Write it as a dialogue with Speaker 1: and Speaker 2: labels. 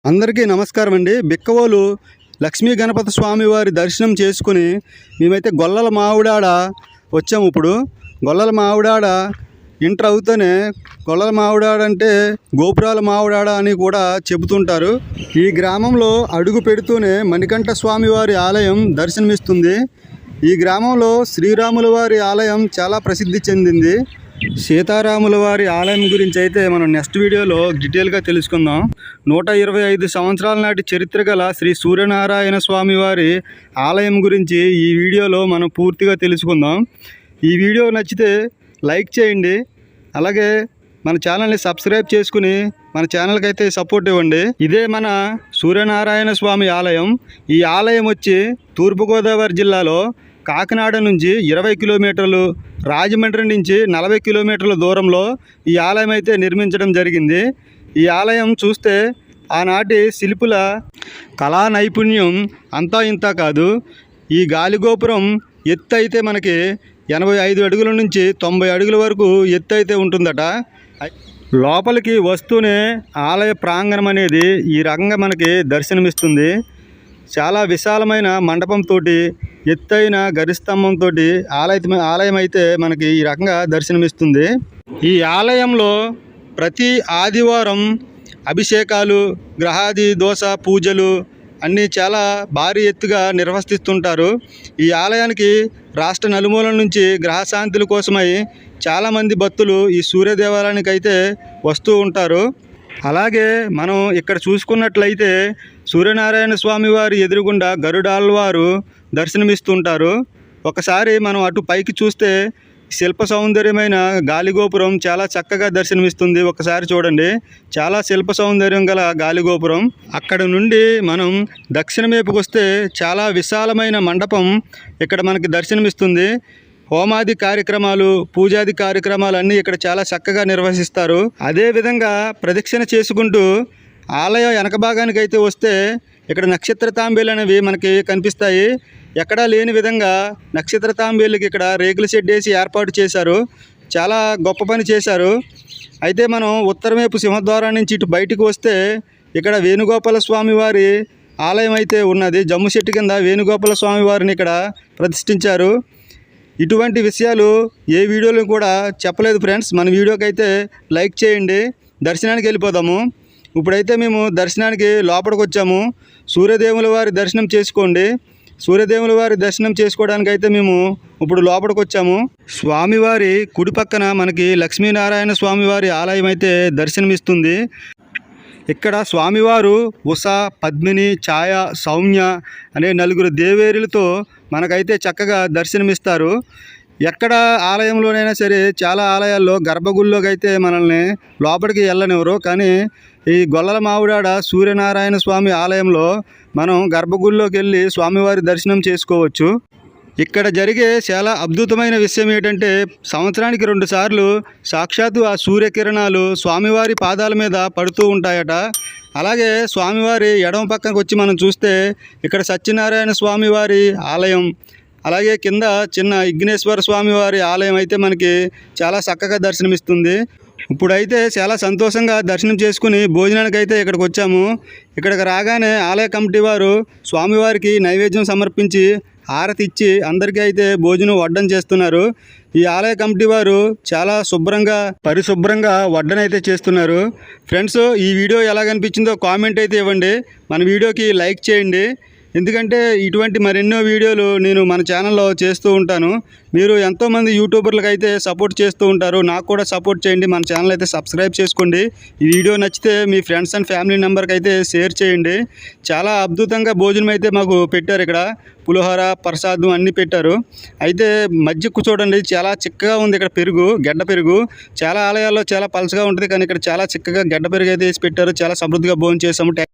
Speaker 1: అందరికీ నమస్కారం అండి. బిక్కవోలు లక్ష్మీ గణపతి స్వామి వారి దర్శనం చేసుకుని మేమైతే గొల్లల మావిడాడ వచ్చాము. ఇప్పుడు గొల్లల మావిడాడ ఎంటర్ అవుతూనే గొల్లల మావిడాడ అంటే గోపురాల మావిడాడ అని కూడా చెబుతుంటారు. ఈ గ్రామంలో అడుగు పెడుతూనే మణికంఠ స్వామి వారి ఆలయం దర్శనమిస్తుంది. ఈ గ్రామంలో శ్రీరాముల వారి ఆలయం చాలా ప్రసిద్ధి చెందింది. సీతారాముల వారి ఆలయం గురించి అయితే మనం నెక్స్ట్ వీడియోలో డీటెయిల్గా తెలుసుకుందాం. 125 సంవత్సరాల నాటి చరిత్ర గల శ్రీ సూర్యనారాయణ స్వామి వారి ఆలయం గురించి ఈ వీడియోలో మనం పూర్తిగా తెలుసుకుందాం. ఈ వీడియో నచ్చితే లైక్ చేయండి, అలాగే మన ఛానల్ని సబ్స్క్రైబ్ చేసుకుని మన ఛానల్కి అయితే సపోర్ట్ ఇవ్వండి. ఇదే మన సూర్యనారాయణ స్వామి ఆలయం. ఈ ఆలయం వచ్చి తూర్పుగోదావరి జిల్లాలో కాకినాడ నుంచి 20 కిలోమీటర్లు, రాజమండ్రి నుంచి 40 కిలోమీటర్ల దూరంలో ఈ ఆలయం అయితే నిర్మించడం జరిగింది. ఈ ఆలయం చూస్తే ఆనాటి శిల్పుల కళా నైపుణ్యం అంతా ఇంత కాదు. ఈ గాలిగోపురం ఎత్తు అయితే మనకి 85 అడుగుల నుంచి 90 అడుగుల వరకు ఎత్తు అయితే ఉంటుందట. లోపలికి వస్తూనే ఆలయ ప్రాంగణం అనేది ఈ రకంగా మనకి దర్శనమిస్తుంది. చాలా విశాలమైన మండపంతో, ఎత్తైన గరిస్తంభంతో ఆలయం అయితే మనకి ఈ రకంగా దర్శనమిస్తుంది. ఈ ఆలయంలో ప్రతి ఆదివారం అభిషేకాలు, గ్రహాది దోష పూజలు అన్నీ చాలా భారీ ఎత్తుగా నిర్వహిస్తుంటారు. ఈ ఆలయానికి రాష్ట్ర నలుమూలల నుంచి గ్రహశాంతుల కోసమై చాలామంది భక్తులు ఈ సూర్య దేవాలయానికి అయితే వస్తూ ఉంటారు. అలాగే మనం ఇక్కడ చూసుకున్నట్లయితే సూర్యనారాయణ స్వామి వారి ఎదురుగుండా గరుడాళ్వారు దర్శనమిస్తుంటారు. ఒకసారి మనం అటు పైకి చూస్తే శిల్ప సౌందర్యమైన గాలిగోపురం చాలా చక్కగా దర్శనమిస్తుంది. ఒకసారి చూడండి, చాలా శిల్ప సౌందర్యం గల గాలిగోపురం. అక్కడ నుండి మనం దక్షిణ వైపుకి వస్తే చాలా విశాలమైన మండపం ఇక్కడ మనకి దర్శనమిస్తుంది. హోమాది కార్యక్రమాలు, పూజాది కార్యక్రమాలు అన్నీ ఇక్కడ చాలా చక్కగా నిర్వహిస్తారు. అదేవిధంగా ప్రదక్షిణ చేసుకుంటూ ఆలయ వెనక భాగానికి అయితే వస్తే ఇక్కడ నక్షత్ర తాంబేలు అనేవి మనకి కనిపిస్తాయి. ఎక్కడా లేని విధంగా నక్షత్ర తాంబేలుకి ఇక్కడ రేకుల షెడ్ వేసి ఏర్పాటు చేశారు. చాలా గొప్ప పని చేశారు. అయితే మనం ఉత్తరం వైపు సింహద్వారం నుంచి ఇటు బయటకు వస్తే ఇక్కడ వేణుగోపాల స్వామి వారి ఆలయం అయితే ఉన్నది. జమ్ము చెట్టు కింద వేణుగోపాల స్వామి వారిని ఇక్కడ ప్రతిష్ఠించారు. ఇటువంటి విషయాలు ఏ వీడియోలో కూడా చెప్పలేదు ఫ్రెండ్స్. మన వీడియోకి అయితే లైక్ చేయండి. దర్శనానికి వెళ్ళిపోదాము. ఇప్పుడైతే మేము దర్శనానికి లోపలికి వచ్చాము. సూర్యదేవుల వారి దర్శనం చేసుకోండి. సూర్యదేవుల వారి దర్శనం చేసుకోవడానికి అయితే మేము ఇప్పుడు లోపలికి వచ్చాము. స్వామివారి కుడి పక్కన మనకి లక్ష్మీనారాయణ స్వామివారి ఆలయం అయితే దర్శనమిస్తుంది. ఇక్కడ స్వామివారు ఉష, పద్మిని, ఛాయ, సౌమ్య అనే 4 దేవేరులతో మనకైతే చక్కగా దర్శనమిస్తారు. ఎక్కడ ఆలయంలోనైనా సరే చాలా ఆలయాల్లో గర్భగుడిలోకి అయితే మనల్ని లోపలికి వెళ్ళనివ్వరు. కానీ ఈ గొల్లల మావిడాడ సూర్యనారాయణ స్వామి ఆలయంలో మనం గర్భగుడిలోకి వెళ్ళి స్వామివారి దర్శనం చేసుకోవచ్చు. ఇక్కడ జరిగే చాలా అద్భుతమైన విషయం ఏంటంటే సంవత్సరానికి 2 సార్లు సాక్షాత్తు ఆ సూర్యకిరణాలు స్వామివారి పాదాల మీద పడుతూ ఉంటాయట. అలాగే స్వామివారి ఎడమ పక్కనకు వచ్చి మనం చూస్తే ఇక్కడ సత్యనారాయణ స్వామివారి ఆలయం, అలాగే కింద చిన్న విఘ్నేశ్వర స్వామివారి ఆలయం అయితే మనకి చాలా చక్కగా దర్శనమిస్తుంది. ఇప్పుడైతే చాలా సంతోషంగా దర్శనం చేసుకుని భోజనానికి అయితే ఇక్కడికి వచ్చాము. ఇక్కడికి రాగానే ఆలయ కమిటీ వారు స్వామివారికి నైవేద్యం సమర్పించి హారతి ఇచ్చి అందరికీ అయితే భోజనం వడ్డన చేస్తున్నారు. ఈ ఆలయ కమిటీ వారు చాలా పరిశుభ్రంగా వడ్డన అయితే చేస్తున్నారు. ఫ్రెండ్స్, ఈ వీడియో ఎలాగనిపించిందో కామెంట్ అయితే ఇవ్వండి. మన వీడియోకి లైక్ చేయండి. ఎందుకంటే ఇటువంటి మరెన్నో వీడియోలు నేను మన ఛానల్లో చేస్తూ ఉంటాను. మీరు ఎంతోమంది యూట్యూబర్లకు అయితే సపోర్ట్ చేస్తూ ఉంటారు. నాకు కూడా సపోర్ట్ చేయండి. మన ఛానల్ అయితే సబ్స్క్రైబ్ చేసుకోండి. ఈ వీడియో నచ్చితే మీ ఫ్రెండ్స్ అండ్ ఫ్యామిలీ మెంబర్కి అయితే షేర్ చేయండి. చాలా అద్భుతంగా భోజనం అయితే మాకు పెట్టారు. ఇక్కడ పులిహోర, ప్రసాదం అన్నీ పెట్టారు. అయితే మజ్జిగ చూడండి, చాలా చిక్కగా ఉంది. ఇక్కడ పెరుగు, గడ్డ పెరుగు. చాలా ఆలయాల్లో చాలా పలచగా ఉంటుంది, కానీ ఇక్కడ చాలా చిక్కగా గడ్డ పెరుగు అయితే వేసి పెట్టారు. చాలా సమృద్ధిగా భోజనం చేసాము.